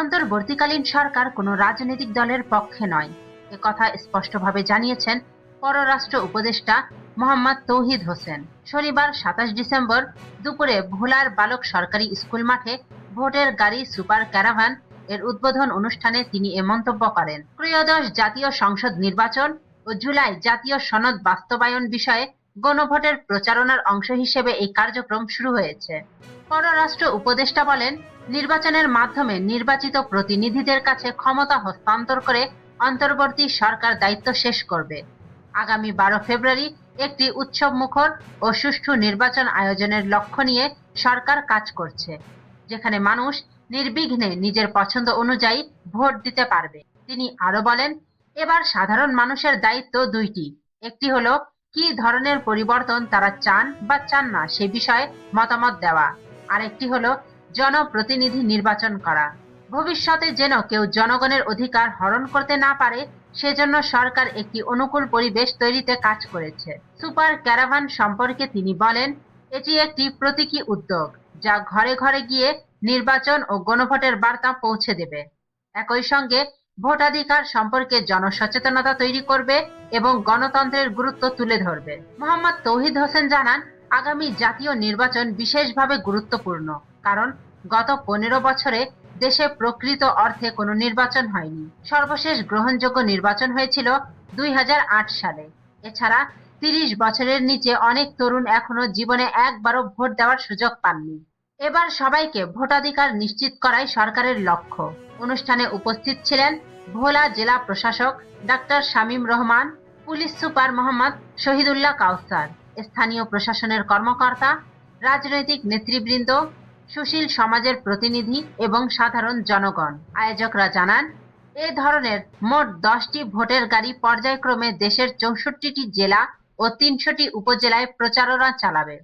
অন্তর্বর্তীকালীন সরকার কোনো রাজনৈতিক দলের পক্ষে নয়, একথা স্পষ্টভাবে জানিয়েছেন পররাষ্ট্র উপদেষ্টা মোহাম্মদ তৌহিদ হোসেন। শনিবার ২৭ ডিসেম্বর দুপুরে ভোলার বালক সরকারি স্কুল মাঠে ভোটের গাড়ি সুপার ক্যারাভান এর উদ্বোধন অনুষ্ঠানে তিনি এ মন্তব্য করেন। ত্রয়োদশ জাতীয় সংসদ নির্বাচন ও জুলাই জাতীয় সনদ বাস্তবায়ন বিষয়ে গণভোটের প্রচারণার অংশ হিসেবে এই কার্যক্রম শুরু হয়েছে। পররাষ্ট্র উপদেষ্টা বলেন, নির্বাচনের মাধ্যমে নির্বাচিত প্রতিনিধিদের কাছে ক্ষমতা হস্তান্তর করে অন্তর্বর্তী সরকার দায়িত্ব শেষ করবে। আগামী ১২ ফেব্রুয়ারি একটি উৎসবমুখর ও সুষ্ঠু নির্বাচন আয়োজনের লক্ষ্য নিয়ে সরকার কাজ করছে, যেখানে মানুষ নির্বিঘ্নে নিজের পছন্দ অনুযায়ী ভোট দিতে পারবে। তিনি আরো বলেন, এবার সাধারণ মানুষের দায়িত্ব দুইটি। একটি হলো কি ধরনের পরিবর্তন তারা চান বা চান না সে বিষয়ে মতামত দেওয়া, আরেকটি হলো জনপ্রতিনিধি নির্বাচন করা। ভবিষ্যতে যেন কেউ জনগণের অধিকার হরণ করতে না পারে সেজন্য সরকার একটি অনুকূল পরিবেশ তৈরিতে কাজ করেছে। সুপার ক্যারাভান সম্পর্কে তিনি বলেন, এটি একটি প্রতীকী উদ্যোগ যা ঘরে ঘরে গিয়ে নির্বাচন ও গণভোটের বার্তা পৌঁছে দেবে। একই সঙ্গে ভোটাধিকার সম্পর্কে জনসচেতনতা তৈরি করবে এবং গণতন্ত্রের গুরুত্ব তুলে ধরবে। মোহাম্মদ তৌহিদ হোসেন জানান, আগামী জাতীয় নির্বাচন বিশেষভাবে গুরুত্বপূর্ণ, কারণ গত ১৫ বছরে দেশে প্রকৃত অর্থে কোনো নির্বাচন হয়নি। সর্বশেষ গ্রহণযোগ্য নির্বাচন হয়েছিল ২০০৮ সালে। এছাড়া ৩০ বছরের নিচে অনেক তরুণ এখনো জীবনে একবারও ভোট দেওয়ার সুযোগ পাননি। এবার সবাইকে ভোটাধিকার নিশ্চিত করাই সরকারের লক্ষ্য। অনুষ্ঠানে উপস্থিত ছিলেন ভোলা জেলা প্রশাসক doctor Shamim Rahman, police super Mohammad Shahidullah Kawsar, স্থানীয় প্রশাসনের কর্মকর্তা, রাজনৈতিক নেতৃবৃন্দ, সুশীল সমাজের প্রতিনিধি এবং সাধারণ জনগণ। আয়োজকরা জানান, এ ধরনের মোট ১০টি ভোটের গাড়ি পর্যায়ক্রমে দেশের ৬৪টি জেলা ও ৩০০টি উপজেলায় প্রচারণা চালাবে।